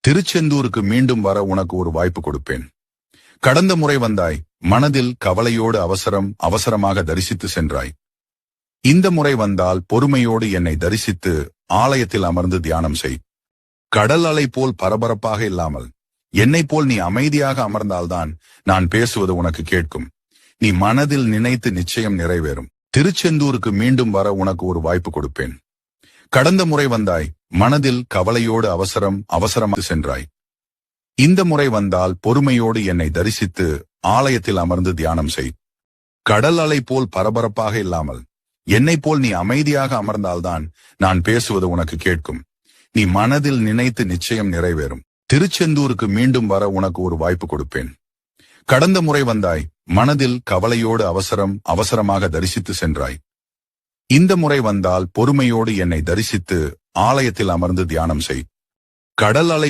திருச்செந்தூருக்கு மீண்டும் வர உனக்கு ஒரு வாய்ப்பு கொடுப்பேன். கடந்த முறை வந்தாய், மனதில் கவலையோடு அவசரமாக தரிசித்து சென்றாய். இந்த முறை வந்தால் பொறுமையோடு என்னை தரிசித்து ஆலயத்தில் அமர்ந்து தியானம் செய். கடல் அலை போல் பரபரப்பாக இல்லாமல் என்னைப் போல் நீ அமைதியாக அமர்ந்தால்தான் நான் பேசுவது உனக்கு கேட்கும். நீ மனதில் நினைத்து நிச்சயம் நிறைவேறும். திருச்செந்தூருக்கு மீண்டும் வர உனக்கு ஒரு வாய்ப்பு கொடுப்பேன். கடந்த முறை வந்தாய், மனதில் கவலையோடு அவசரமாக சென்றாய். இந்த முறை வந்தால் பொறுமையோடு என்னை தரிசித்து ஆலயத்தில் அமர்ந்து தியானம் செய். கடல் அலை போல் பரபரப்பாக இல்லாமல் என்னைப் போல் நீ அமைதியாக அமர்ந்தால்தான் நான் பேசுவது உனக்கு கேட்கும். நீ மனதில் நினைத்து நிச்சயம் நிறைவேறும். திருச்செந்தூருக்கு மீண்டும் வர உனக்கு ஒரு வாய்ப்பு கொடுப்பேன். கடந்த முறை வந்தாய், மனதில் கவலையோடு அவசரமாக தரிசித்து சென்றாய். இந்த முறை வந்தால் பொறுமையோடு என்னை தரிசித்து ஆலயத்தில் அமர்ந்து தியானம் செய். கடல் அலை